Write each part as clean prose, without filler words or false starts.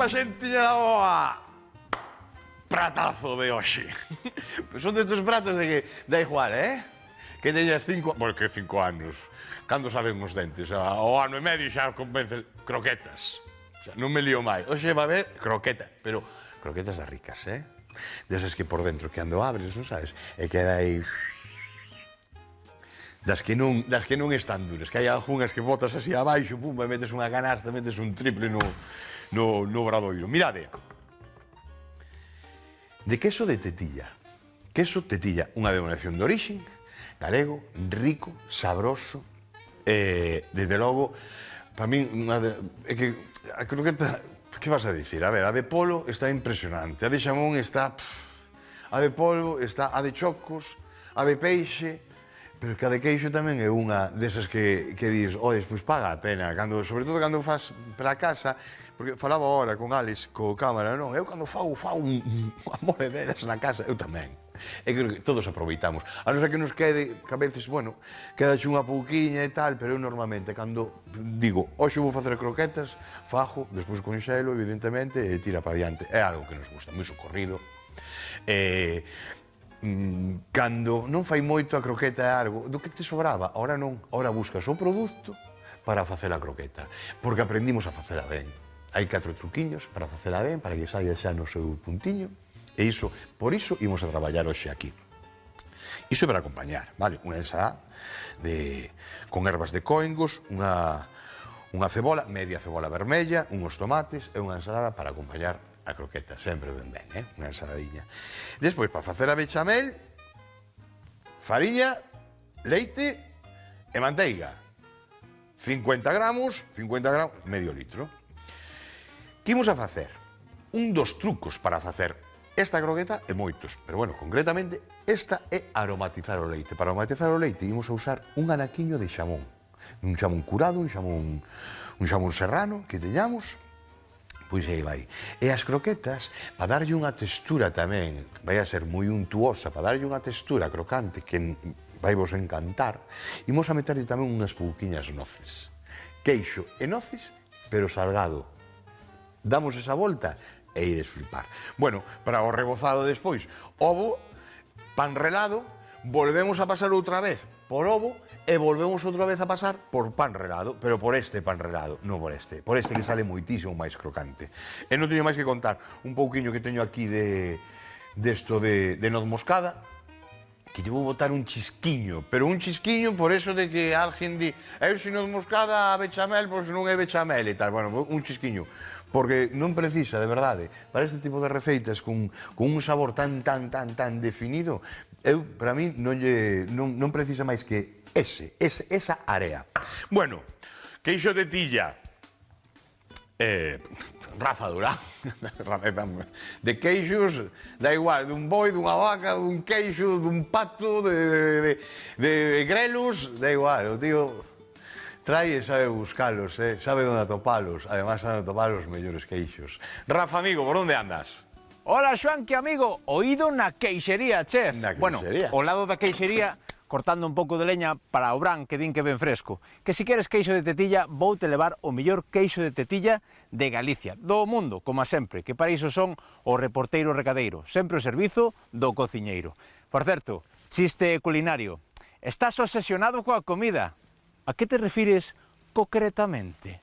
pa xentiña boa! Pratazo de hoxe. Son destes pratos de que da igual, que teñas 5... Bueno, que 5 anos. Cando saben os dentes? O ano e medio xa convence croquetas. Xa, non me lío máis. Hoxe va a haber croqueta, pero croquetas das ricas, Desas que por dentro, que ando abres, non sabes? E queda aí... Das que non están duras, que hai algunhas que botas así abaixo, pum, e metes unha canasta, metes un triple no bradoiro. Mirade. De queso de tetilla. Queso tetilla, unha denominación de orixen, galego, rico, sabroso, desde logo, para min, é que a croqueta, que vas a dicir? A ver, a de polo está impresionante, a de xamón está... A de polvo está, a de chocos, a de peixe... Pero que a de queixo tamén é unha desas que dis, ois, pois paga a pena, sobre todo cando faz para casa, porque falaba ahora con Alex, co cámara, non? Eu cando fago unha morederas na casa, eu tamén. E creo que todos aproveitamos. A non ser que nos quede, que a veces, bueno, quedache unha pouquiña e tal, pero eu normalmente, cando digo, hoxe vou facer croquetas, fajo, despois conxelo, evidentemente, e tira para diante. É algo que nos gusta, moi socorrido. Cando non fai moito a croqueta é algo do que te sobraba, ahora non, ahora buscas o produto para facer a croqueta, porque aprendimos a facela ben. Hai 4 truquiños para facela ben, para que saia xa no seu puntiño, e iso, por iso imos a traballar hoxe aquí. Iso é para acompañar, vale? Unha ensalada con ervas de coengos, unha cebola, media cebola vermella, uns tomates e unha ensalada para acompañar a croqueta, sempre ben, unha ensaladiña. Despois, para facer a bechamel, fariña, leite e manteiga. 50 gramos, medio litro. Que imos a facer? Un dos trucos para facer esta croqueta é moitos, pero bueno, concretamente, esta é aromatizar o leite. Para aromatizar o leite imos a usar un anaquiño de xamón. Un xamón curado, un xamón serrano que teñamos. Pois aí vai. E as croquetas, para darlle unha textura tamén, vai a ser moi untuosa, para darlle unha textura crocante que vai vos encantar, imos a meterlle tamén unhas pouquiñas noces. Queixo e noces, pero salgado. Damos esa volta e ides flipar. Bueno, para o rebozado despois, ovo, pan relado, volvemos a pasar outra vez por ovo, e volvemos outra vez a pasar por pan relado, pero por este pan relado, non por este que sale moitísimo máis crocante. E non teño máis que contar un pouquiño que teño aquí desto de noz moscada, que lle vou botar un chisquiño, pero un chisquiño por eso de que alguén di, eu se noz moscada a bechamel, pois non é bechamel e tal, bueno, un chisquiño, porque non precisa, de verdade, para este tipo de receitas con un sabor tan definido, para mí non precisa máis que esa área. Bueno, queixo de tilla, Rafa Durán, de queixos, da igual, dun boi, dunha vaca, dun queixo, dun pato, de grelos, da igual, o tío trae e sabe buscalos, sabe onde atopalos, además sabe atopar os mellores queixos. Rafa, amigo, por onde andas? Hola, Xoan, que amigo, oído na queixería, chef. Na queixería. Bueno, ao lado da queixería, cortando un pouco de leña para o bran que din que ben fresco. Que si queres queixo de tetilla, vou te levar o mellor queixo de tetilla de Galicia, do mundo, como sempre, que para iso son o reporteiro recadeiro, sempre o servizo do cociñeiro. Por certo, chiste culinario, estás obsesionado coa comida. A que te refires concretamente?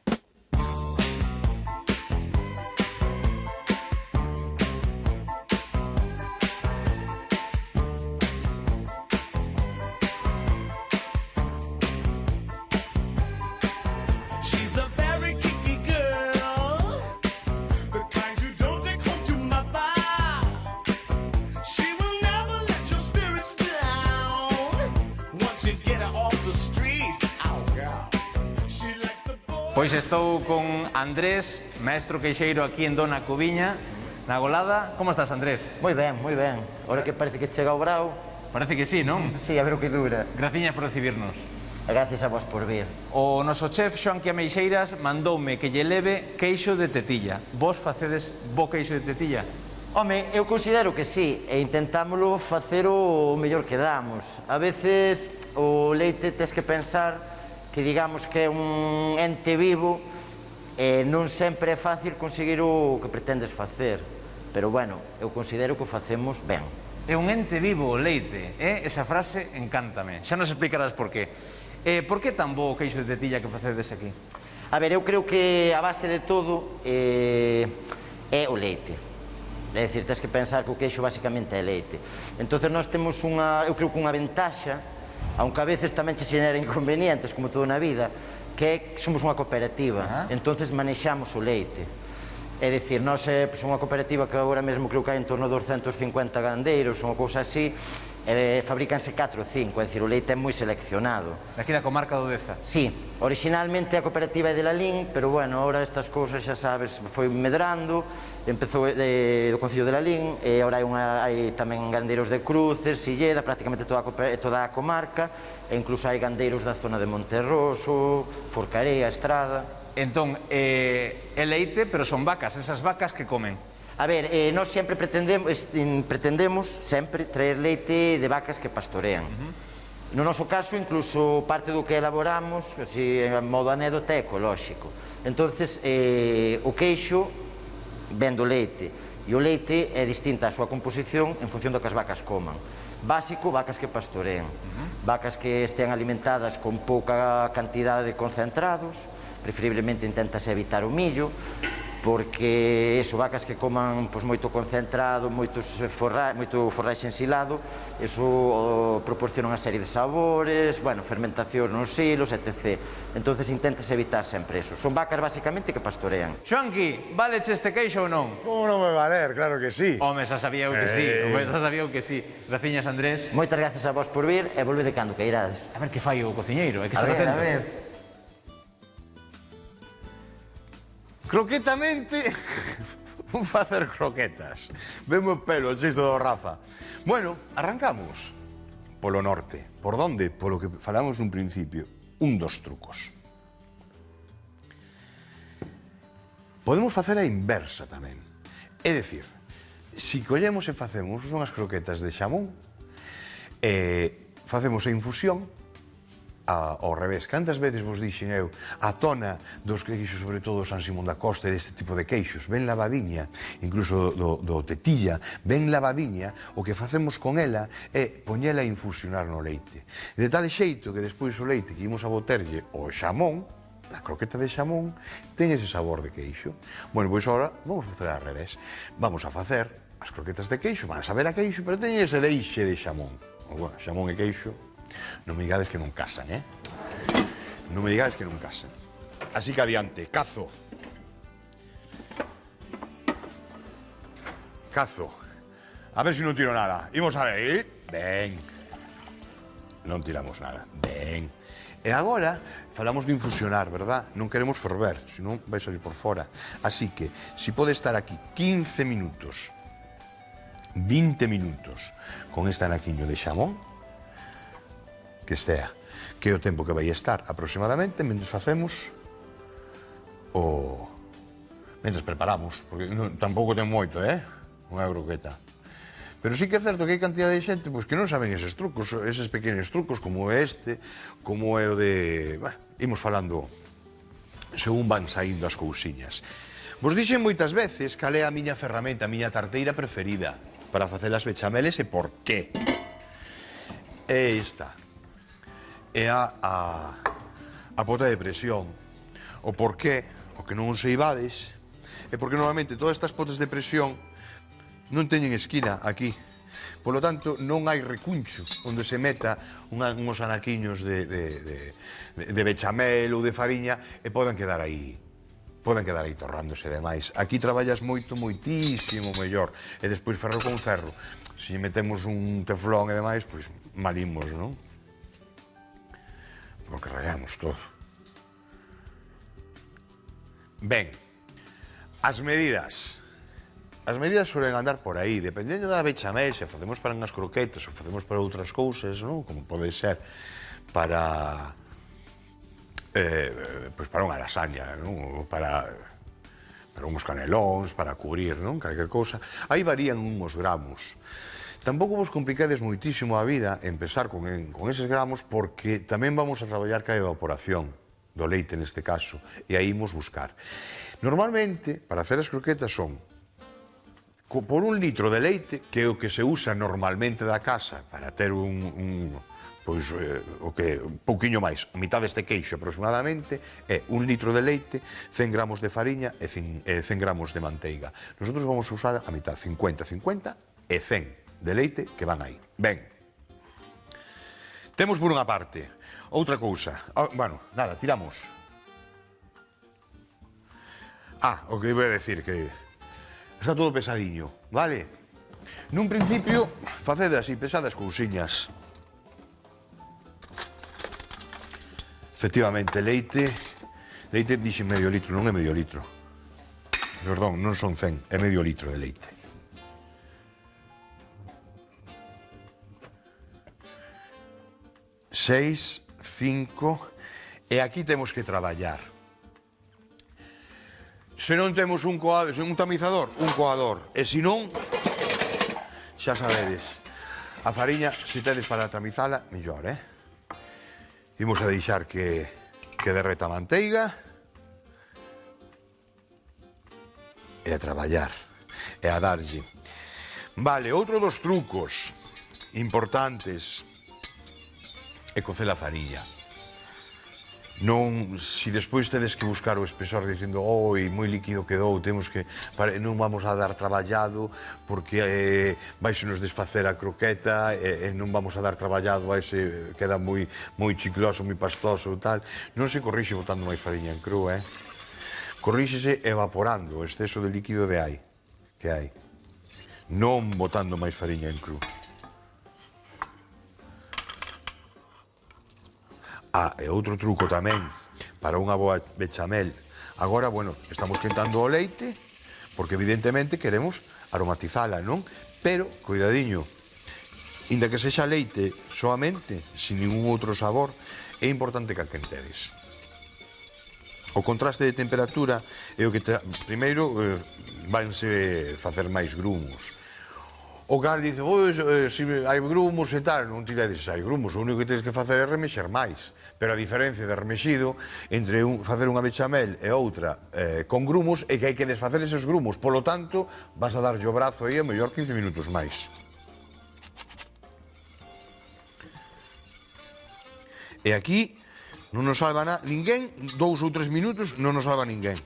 Pois estou con Andrés, maestro queixeiro aquí en Dona Cubiña, na Golada. Como estás, Andrés? Moi ben, moi ben. Ahora que parece que chega o brao. Parece que sí, non? Sí, a ver o que dura. Graciñas por recibirnos. Gracias a vos por vir. O noso chef Xoan Quimeixeiras mandoume que lle leve queixo de tetilla. Vos facedes bo queixo de tetilla? Home, eu considero que sí, e intentámoslo facer o mellor que damos. A veces o leite tes que pensar que digamos que é un ente vivo Non sempre é fácil conseguir o que pretendes facer, pero, bueno, eu considero que o facemos ben. É un ente vivo o leite, esa frase encántame. Xa nos explicarás por qué. Por que tan bo o queixo de tetilla que facedes aquí? A ver, eu creo que a base de todo é o leite. É dicir, tens que pensar que o queixo basicamente é leite. Entón, nós temos eu creo que unha ventaxa, aunque a veces tamén che xenera inconvenientes, como todo na vida, que é que somos unha cooperativa, entón manexamos o leite. É dicir, nós somos unha cooperativa que agora mesmo creo que hai en torno a 250 gandeiros, unha cousa así, fabrícanse 4 ou 5, é dicir, o leite é moi seleccionado. Daqui da comarca do Deza? Sí, originalmente a cooperativa é de Lalín, pero, bueno, ahora estas cousas, xa sabes, foi medrando, empezou do Concello de Lalín, e agora hai tamén gandeiros de Cruces, Silleda, prácticamente toda a comarca, e incluso hai gandeiros da zona de Monterroso, Forcarea, Estrada. Entón, é leite, pero son vacas, esas vacas que comen. A ver, nós sempre pretendemos sempre traer leite de vacas que pastorean. No noso caso, incluso parte do que elaboramos, así, en modo anécdota, é ecolóxico. Entonces, o queixo ven do leite, e o leite é distinta a súa composición en función do que as vacas coman. Básico, vacas que pastorean, vacas que estean alimentadas con pouca cantidade de concentrados, preferiblemente intentase evitar o millo, porque vacas que coman moito concentrado, moito forraxe ensilado, eso proporciona unha serie de sabores, fermentación nos silos, etc. Entón, intentas evitar sempre eso. Son vacas, basicamente, que pastorean. Xoanqui, váleche este queixo ou non? Como non me valer? Claro que sí. Home, xa sabía eu que sí, Graciñas, Andrés. Moitas gracias a vos por vir, e volvede cando queirades. A ver que fai o cociñeiro, é que A estar atento. ver. Croquetamente, vou facer croquetas. Vemo o pelo, o chiste do Rafa. Bueno, arrancamos polo norte. Por donde? Polo que falamos nun principio. Un dos trucos. Podemos facer a inversa tamén. É dicir, si collemos e facemos unhas croquetas de xamón, facemos a infusión ao revés. Cantas veces vos dixen eu a tona dos queixos, sobre todo San Simón da Costa, e deste tipo de queixos, ben lavadiña, incluso do tetilla, ben lavadiña, o que facemos con ela é poñela a infusionar no leite. De tal xeito que despois o leite que imos a boterlle o xamón, a croqueta de xamón, ten ese sabor de queixo. Bueno, pois agora vamos facer ao revés. Vamos a facer as croquetas de queixo, van a saber a queixo, pero teñen ese leixe de xamón. Bueno, xamón e queixo, non me digades que non casan, Non me digades que non casan. Así que adiante, cazo. Cazo. A ver se non tiro nada. Imos a ver, Ben. Non tiramos nada. Ben. E agora falamos de infusionar, verdad? Non queremos ferver, senón vai salir por fora. Así que, si pode estar aquí 15 minutos, 20 minutos, con este anaquiño de xamón, que estea, que é o tempo que vai estar aproximadamente mentres facemos mentres preparamos, porque tampouco ten moito, unha croqueta. Pero sí que é certo que hai cantidad de xente que non saben eses trucos, eses pequenos trucos, como este, como é o de... Imos falando según van saindo as cousiñas. Vos dixen moitas veces cal é a miña ferramenta, a miña tarteira preferida para facer as bechameles e por qué. É esta. É a pota de presión. O porqué, o que non seibades, é porque normalmente todas estas potas de presión non teñen esquina aquí. Polo tanto, non hai recuncho onde se meta uns anaquiños de bechamel ou de fariña e poden quedar aí torrándose demais. Aquí traballas moitísimo mellor. E despois ferro con ferro. Se metemos un teflón e demais, pois malimos, non? Porque rayamos todo. Ben, as medidas. As medidas suelen andar por aí, dependendo da bechamel, se facemos para unhas croquetas ou facemos para outras cousas, non? Como pode ser para para unha lasaña, non? Ou para uns canelóns, para cubrir, non? Calquer cousa. Aí varían uns gramos. Tampouco vos complicades moitísimo a vida en empezar con eses gramos, porque tamén vamos a traballar ca evaporación do leite neste caso, e aí imos buscar. Normalmente, para hacer as croquetas son por 1 litro de leite, que é o que se usa normalmente da casa para ter pois, o que, un pouquiño máis, mitad deste queixo aproximadamente, é 1 litro de leite, 100 gramos de fariña e 100 gramos de manteiga. Nosotros vamos a usar a mitad, 50-50 e 100 de leite que van aí. Ben, temos por unha parte. Outra cousa, bueno, nada, tiramos. O que iba a decir, que está todo pesadiño, vale? Nun principio, facede así, pesadas cousiñas. Efectivamente, leite dixe medio litro, non é medio litro. Perdón, non son 100, é medio litro de leite. Seis, 5, e aquí temos que traballar. Se non temos un tamizador, un coador, e se non, xa sabedes, a fariña, se tedes para tamizala, mellor, Imos a deixar que derreta a manteiga e a traballar, e a darlle. Vale, outro dos trucos importantes é cocer a fariña. Non, se despois tedes que buscar o espesor dicindo oi, moi líquido quedou, temos que, non vamos a dar traballado porque vais nos desfacer a croqueta e non vamos a dar traballado, queda moi chicloso, moi pastoso e tal. Non se corrixe botando máis fariña en cru, corríxese evaporando o exceso de líquido que hai, non botando máis fariña en cru. E outro truco tamén para unha boa bechamel. Agora, bueno, estamos quentando o leite porque evidentemente queremos aromatizala, non? Pero, cuidadiño, inda que sexa leite soamente, sin ningún outro sabor, é importante que a quentedes. O contraste de temperatura é o que primeiro vanse facer máis grumos. O cal dice, se hai grumos e tal, non tiredes, hai grumos, o único que tedes que facer é remexer máis. Pero a diferencia de remexido entre facer unha bechamel e outra con grumos é que hai que desfacer esos grumos, polo tanto, vas a darlle o brazo aí a mellor 15 minutos máis. E aquí non nos salva ninguén, 2 ou 3 minutos non nos salva ninguén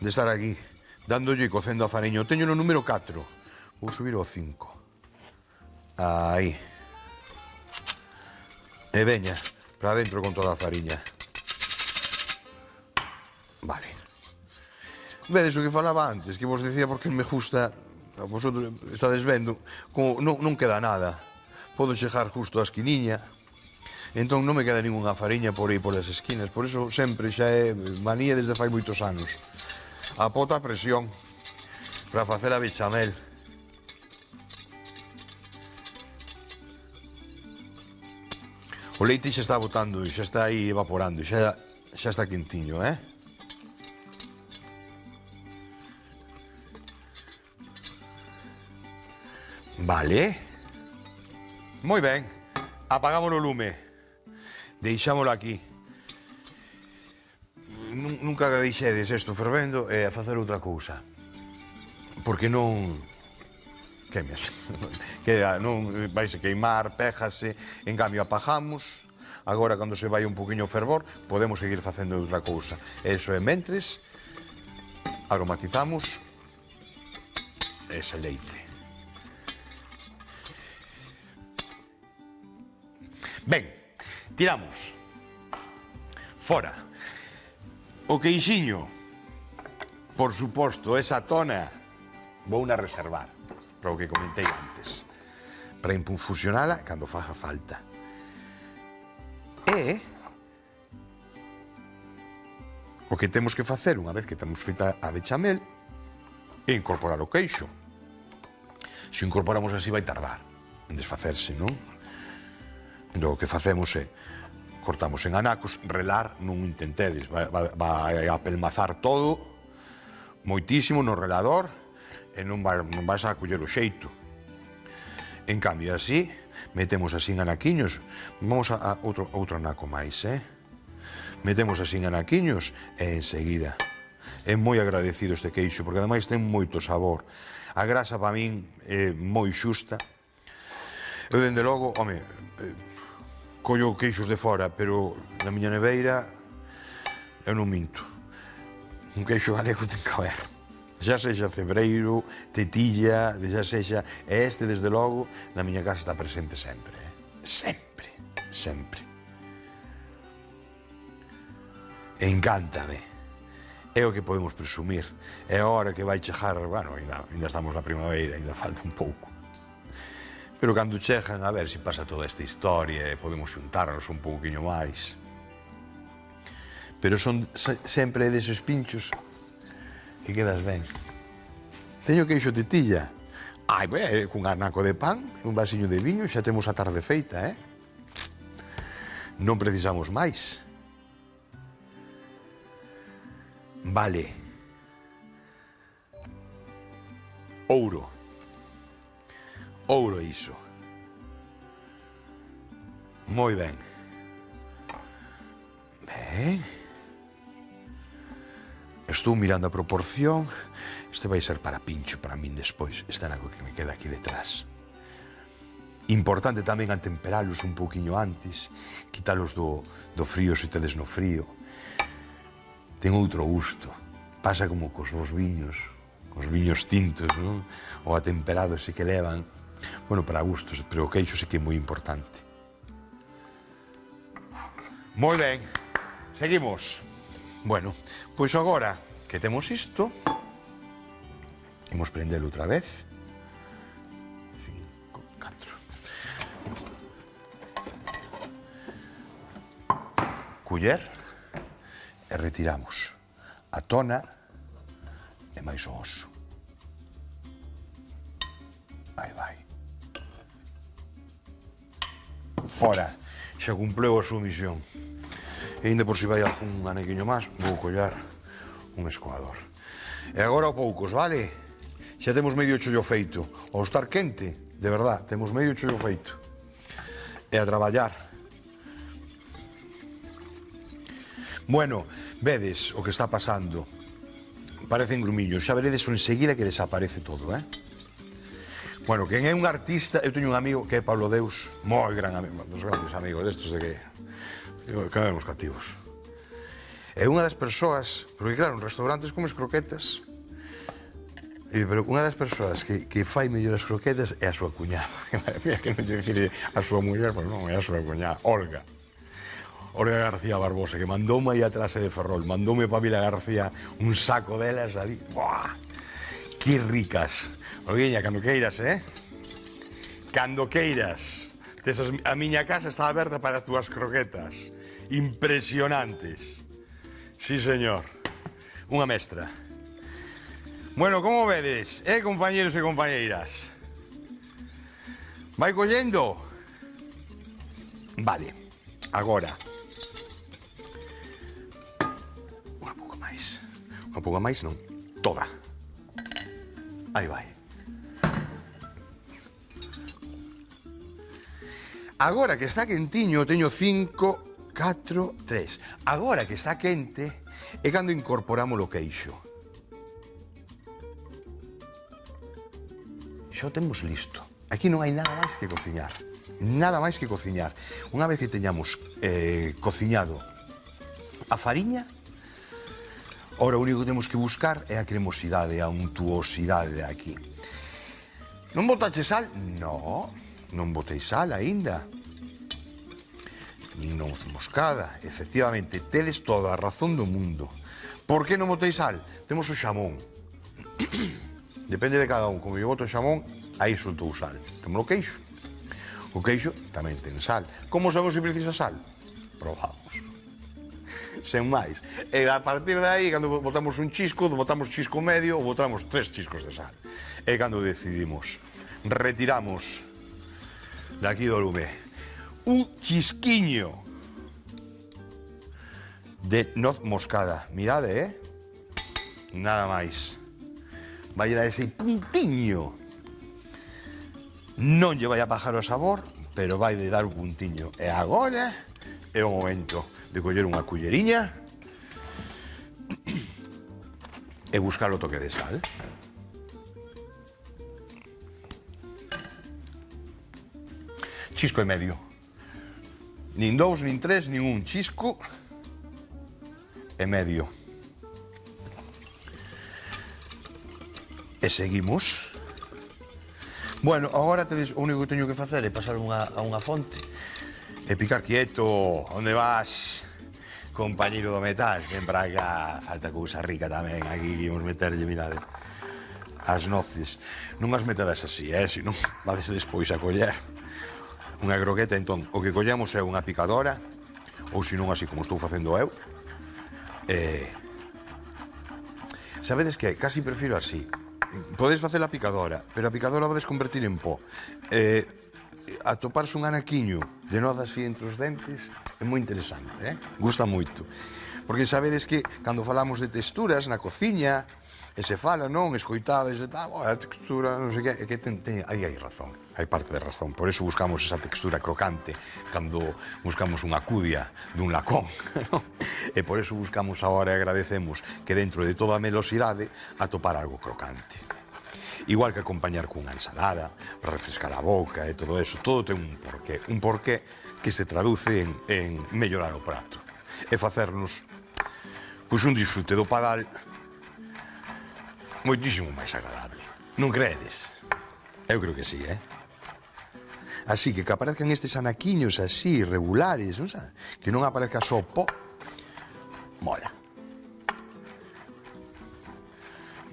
de estar aquí, dándolle e cocendo a fariña. Teño no número 4. Vou subir ao 5. Aí. E veña, para dentro con toda a fariña. Vale. Vedes o que falaba antes, que vos decía porque me gusta, vosotros estades vendo, como non queda nada. Podo chegar justo a esquiniña, entón non me queda ninguna fariña por aí polas esquinas, por iso sempre xa é manía desde fai moitos anos. A pota a presión para facer a bechamel. O leite xa está botando, xa está aí evaporando, xa está quentiño, Vale. Moi ben. Apagamos o lume. Deixámolo aquí. Nunca deixedes isto fervendo e a facer outra cousa. Porque non... non vaise queimar, péjase, en cambio apagamos. Agora, cando se vai un poquinho o fervor, podemos seguir facendo outra cousa. Eso é mentres aromatizamos ese leite. Ben, tiramos. Fora. O queixiño, por suposto, esa tona, vou na reservar, para o que comentei antes, para infusionala cando faga falta. E o que temos que facer unha vez que temos feita a bechamel é incorporar o queixo. Se o incorporamos así vai tardar en desfacerse, non? Entón, o que facemos é cortamos en anacos, relar non intentedes, vai a pelmazar todo moitísimo no relador e non vais a coller o xeito. En cambio, así, metemos así en anaquiños, vamos a outro anaco máis, metemos así en anaquiños e enseguida. É moi agradecido este queixo, porque ademais ten moito sabor. A grasa para min é moi xusta. Eu, dende logo, home, collo queixos de fora, pero na miña neveira eu non minto. Un queixo galego ten que haber. Xa sexa cebreiro, tetilla, xa sexa... E este, desde logo, na miña casa está presente sempre. Sempre, sempre. E encántame. É o que podemos presumir. É a hora que vai chegar... Bueno, ainda estamos na primavera, ainda falta un pouco. Pero cando chegan, a ver se pasa toda esta historia e podemos xuntarnos un pouquiño máis. Pero son sempre deses pinchos que quedas ben. Teño queixo tetilla. Ai, cun anaco de pan, un vasiño de viño, xa temos a tarde feita, Non precisamos máis. Vale. Ouro. Ouro iso. Moi ben. Ben. Estou mirando a proporción. Este vai ser para pincho para min despois. Este anaco que me queda aquí detrás. Importante tamén atemperalos un pouquiño antes. Quitalos do frío se tedes no frío. Ten outro gusto. Pasa como cos viños tintos, non? O atemperados sí que levan. Bueno, para gustos, pero o queixo sí que é moi importante. Moi ben. Seguimos. Bueno, pois agora que temos isto, imos prendelo outra vez. 5, 4. Culler. E retiramos a tona e máis o oso. Aí vai. Fora, xa cumpleu a súa misión. E ainda por si vai algún anequiño máis, vou collar un escoador. E agora a poucos, vale? Xa temos medio chollo feito. Ao estar quente, de verdad, temos medio chollo feito. E a traballar. Bueno, vedes o que está pasando. Parecen grumiños. Xa veredes enseguida que desaparece todo, Bueno, quen é un artista... Eu teño un amigo que é Pablo Deus, moi gran amigo, dos grandes amigos destos de que quedamos cativos. É unha das persoas... Porque claro, en restaurantes comes croquetas, pero unha das persoas que fai mellor as croquetas é a súa cuñada. Mira que non te dicir a súa muller, pero non, é a súa cuñada, Olga. Olga García Barbosa, que mandoume aí a trase de Ferrol, mandoume para Vila García un saco delas ali. ¡Buah! Que ricas. Olguiña, cando queiras, Cando queiras. A miña casa está aberta para as túas croquetas. Impresionantes. Sí, señor. Unha mestra. Bueno, como vedes, compañeros e compañeiras? Vai collendo? Vale. Agora. Un pouco máis, non, toda. Aí vai. Agora que está quentiño, teño 5, 4, 3. Agora que está quente é cando incorporamos o queixo. Xa o temos listo. Aquí non hai nada máis que cociñar. Nada máis que cociñar. Unha vez que teñamos cociñado a fariña, ora, o único que temos que buscar é a cremosidade, a untuosidade de aquí. Non botache sal? No, non botei sal aínda. Nin noz moscada. Efectivamente, tedes toda a razón do mundo. Por que non botei sal? Temos o xamón. Depende de cada un. Como eu boto o xamón, aí soltou sal. Temos o queixo. O queixo tamén ten sal. Como sabemos se precisa sal? Probamos. Sen máis. E a partir de aí, cando botamos un chisco, botamos chisco medio ou botamos 3 chiscos de sal. E cando decidimos, retiramos daqui do lume un chisquiño de noz moscada. Mirade, Nada máis. Vai dar ese puntiño. Non lle vai a bajar o sabor, pero vai de dar un puntiño. E agora é o momento de coller unha culleriña e buscar o toque de sal. Chisco e medio. Nin 2, nin 3, nin un. Chisco e medio. E seguimos. Bueno, agora o único que teño que facer é pasar a unha fonte e picar quieto. Onde vas, compañeiro do metal? Ven para cá, falta cousa rica tamén. Aquí imos meterlle, mirade, as noces. Non as metedas así, senón vades despois a coller unha croqueta. Entón, o que collemos é unha picadora, ou senón así como estou facendo eu. Sabedes que casi prefiro así. Podes facer a picadora, pero a picadora podes convertir en pó. Atoparse un anaquiño de noz así entre os dentes é moi interesante, gusta moito. Porque sabedes que cando falamos de texturas na cociña, e se fala, non, escoitades e tal, a textura, non sei que, é que aí hai razón, hai parte de razón. Por eso buscamos esa textura crocante cando buscamos unha cudia dun lacón, non? E por eso buscamos agora e agradecemos que dentro de toda a melosidade atopar algo crocante. Igual que acompañar cunha ensalada, para refrescar a boca e todo eso, todo ten un porqué que se traduce en mellorar o prato e facernos pois un disfrute do padal moitísimo máis agradable. Non credes? Eu creo que sí, Así que aparezcan estes anaquiños así, regulares, non sabe? Que non aparezca só pó. Mola.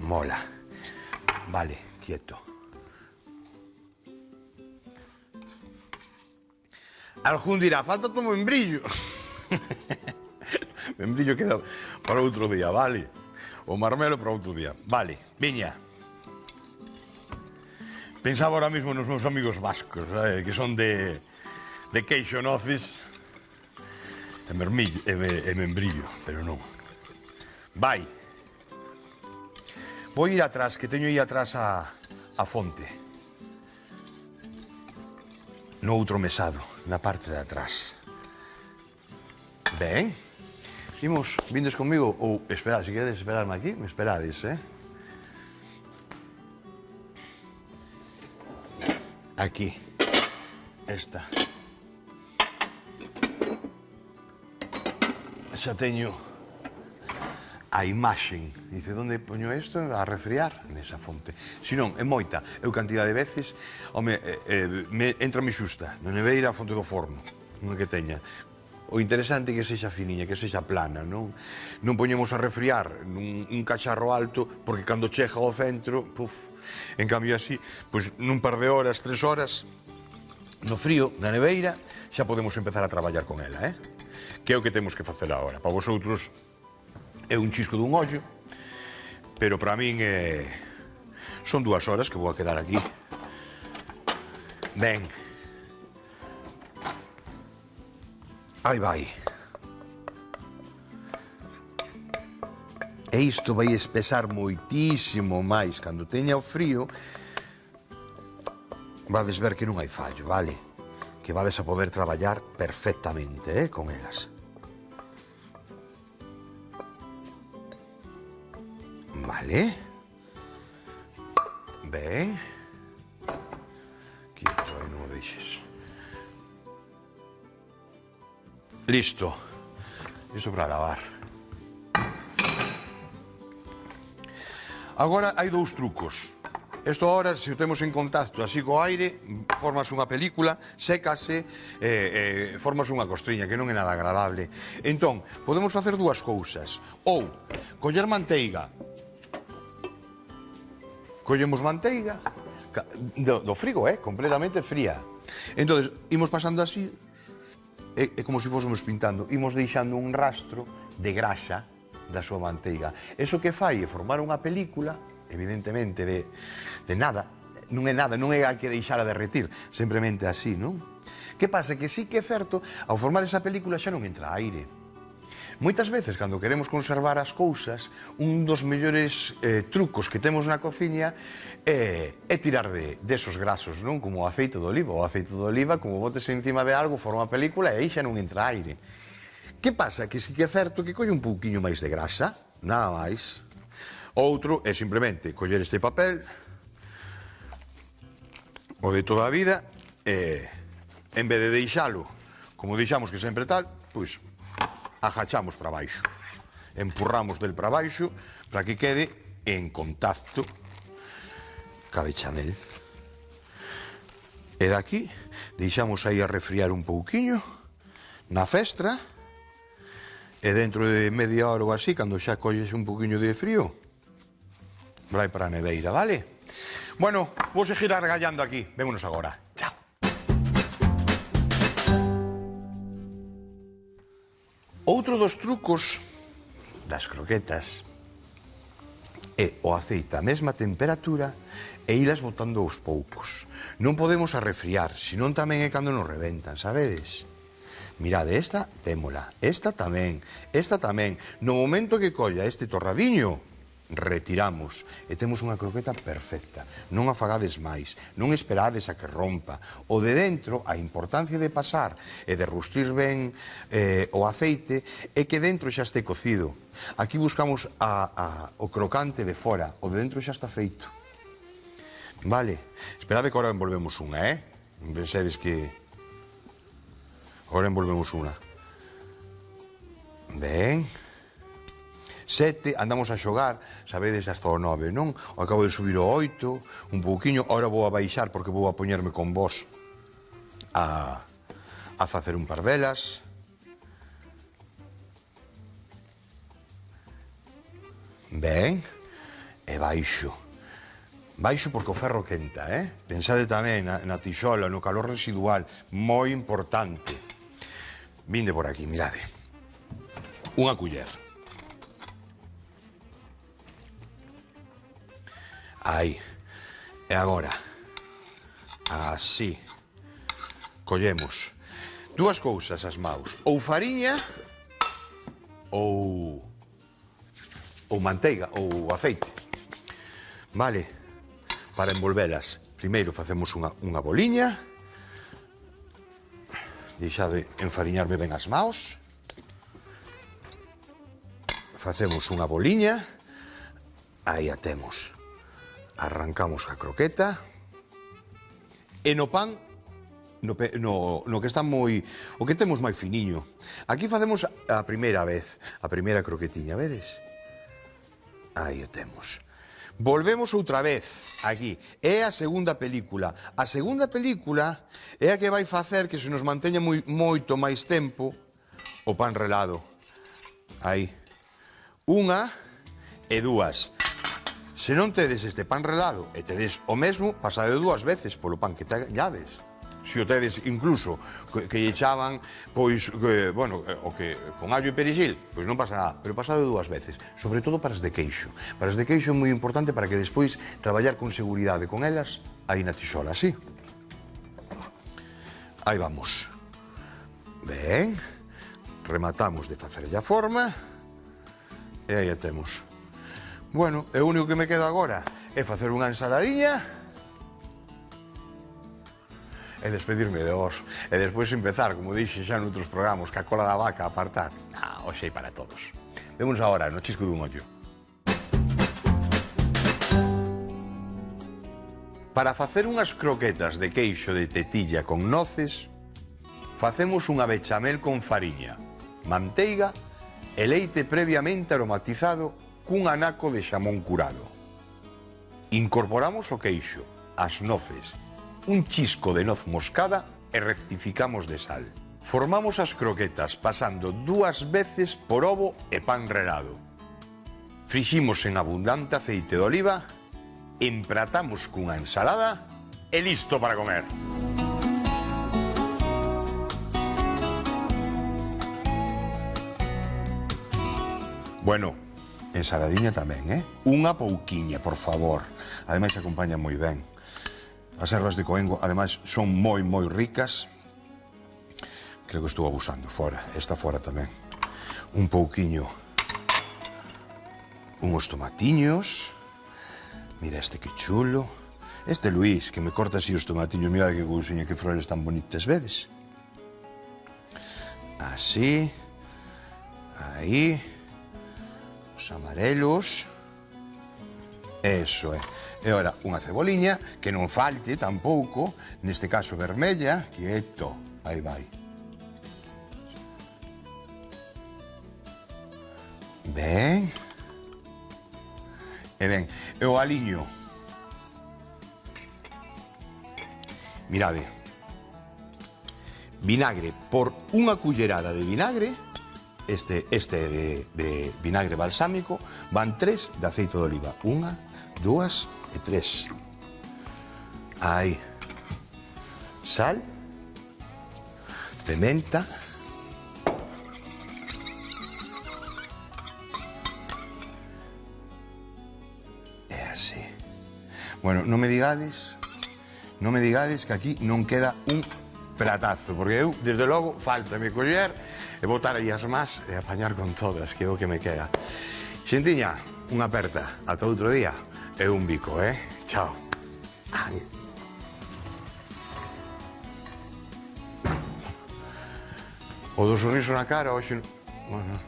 Mola. Vale, quieto. Algún dirá, falta tu membrillo. Membrillo queda para outro día, vale? O marmelo para outro día. Vale, viña. Pensaba ahora mismo nos meus amigos vascos, que son de queixo, noces e membrillo, pero non. Vai. Vou ir atrás, que teño aí atrás a fonte. No outro mesado, na parte de atrás. Ben. Imos, vindes comigo, ou esperad, se queredes esperarme aquí, me esperades, Aquí, esta. Xa teño a imaxen. Dice, onde poño isto? A refriar nesa fonte. Si non, é moita. Eu cantidad de veces, entra-me xusta, na neveira a fonte do forno, non que teña. O interesante é que sexa finiña, que sexa plana, non? Non poñemos a refriar nun cacharro alto, porque cando chega ao centro, puf, en cambio así, pois nun par de horas, 3 horas, no frío, na neveira, xa podemos empezar a traballar con ela, Que é o que temos que facer agora. Para vosotros é un chisco dun ollo, pero para min son 2 horas que vou a quedar aquí. Ben. Aí vai. E isto vai espesar moitísimo máis. Cando teña o frío, vades ver que non hai fallo, vale? Que vades a poder traballar perfectamente, con elas. Vale. Ben. Quito aí, non o deixes. Listo. Isto para lavar. Agora hai 2 trucos. Isto ahora, se o temos en contacto así co aire, formas unha película, sécase, formas unha costriña, que non é nada agradable. Entón, podemos facer 2 cousas. Ou, coller manteiga. Collemos manteiga do frigo, completamente fría. Entón, imos pasando así, é como se fósemos pintando, imos deixando un rastro de graxa da súa manteiga. Eso que fai é formar unha película, evidentemente, de nada. Non é nada, non é hai que deixar a derretir, simplemente así, non? Que pasa? Que sí que é certo, ao formar esa película xa non entra aire. Moitas veces, cando queremos conservar as cousas, un dos mellores trucos que temos na cociña é tirar desos grasos, non? Como o aceite de oliva. O aceite de oliva, como botes encima de algo, forma película e aí xa non entra aire. Que pasa? Que sí que é certo que colle un pouquiño máis de grasa, nada máis. Outro é simplemente coller este papel, o de toda a vida, e en vez de deixalo, como deixamos que sempre tal, pois agachamos para baixo. Empurramos del para baixo para que quede en contacto ca bechamel. E daqui deixamos aí a refriar un pouquiño na festra. E dentro de media hora ou así, cando xa colles un poquinho de frío, vai para a neveira, vale? Bueno, vou seguir argallando aquí. Vémonos agora. Chao. Outro dos trucos das croquetas é o aceite a mesma temperatura e ilas botando aos poucos. Non podemos arrefriar, senón tamén é cando nos reventan, sabedes? Mirade, esta témola, esta tamén. No momento que colla este torradiño, retiramos e temos unha croqueta perfecta. Non afagades máis, non esperades a que rompa. O de dentro, a importancia de pasar e de rustrir ben o aceite é que dentro xa este cocido. Aquí buscamos o crocante de fora, o de dentro xa está feito. Vale, esperade que ahora envolvemos unha, Non pensedes que... Agora envolvemos unha. Ben. 7, andamos a xogar, sabedes, hasta o 9, non? Acabo de subir o 8, un pouquiño, ahora vou a baixar porque vou a poñerme con vos a facer un par delas. Ben. E baixo. Baixo porque o ferro quenta, Pensade tamén na tixola, no calor residual, moi importante. Vinde por aquí, mirade. Unha culler. Aí. E agora, así, collemos dúas cousas as maus. Ou fariña, ou manteiga, ou aceite. Vale, para envolvelas, primeiro facemos unha boliña. Deixade enfariñarme ben as maos. Facemos unha boliña. Aí a temos. Arrancamos a croqueta. E no pan, no que está moi... O que temos máis finiño. Aquí facemos a primeira vez, a primeira croquetiña, vedes? Aí o temos. Volvemos outra vez aquí. É a segunda película. A segunda película é a que vai facer que se nos manteña moito máis tempo o pan relado. Aí. Unha e dúas. Se non tedes este pan relado e tedes o mesmo, pasade dúas veces polo pan que teñades. Se o tedes incluso que lle echaban, pois, bueno, o que con allo e perexil, pois non pasa nada, pero pasado dúas veces, sobre todo para as de queixo. Para as de queixo é moi importante para que despois traballar con seguridade con elas aí na tixola, así. Aí vamos. Ben, rematamos de facerlle a forma e aí a temos. Bueno, o único que me queda agora é facer unha ensaladiña e despedirme de vos. E despois empezar, como dixe xa noutros programas, ca cola da vaca a apartar. Hoxe hai para todos. Vémonos agora no Chisco dun ollo. Para facer unhas croquetas de queixo de tetilla con noces, facemos unha bechamel con fariña, manteiga e leite previamente aromatizado cun anaco de xamón curado. Incorporamos o queixo, as noces, un chisco de noz moscada e rectificamos de sal. Formamos as croquetas pasando 2 veces por ovo e pan relado. Friximos en abundante aceite de oliva, empratamos cunha ensalada e listo para comer. Bueno, ensaladiña tamén, Unha pouquiña, por favor. Ademais, acompaña moi ben. As ervas de coengo, ademais, son moi, moi ricas. Creo que estou abusando, fora. Esta fora tamén. un pouquiño, unhos tomatiños. Mira este que chulo. Este Luís, que me corta así os tomatiños. Mira que cousiña, que flores tan bonitas, vedes? Así. Aí. Os amarelos. Eso é. E ora, unha ceboliña, que non falte tampouco, neste caso vermella, quieto, aí vai. Ben. E ben, e o aliño. Mirade. Vinagre, por unha cullerada de vinagre, este de vinagre balsámico, van 3 de aceite de oliva. 1, 2 e 3. Aí. Sal. Pimenta. E así. Bueno, non me digades que aquí non queda un platazo, porque eu, desde logo, faltame coller e botar aí as más e apañar con todas, que é o que me queda. Xentiña, unha aperta, ata outro día, e un bico, Chao. Ai. O do sorriso na cara, hoxe... Bueno,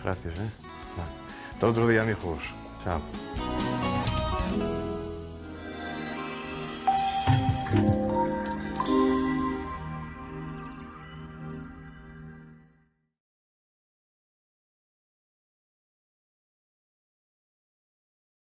gracias, Ata outro día, amigos. Chao.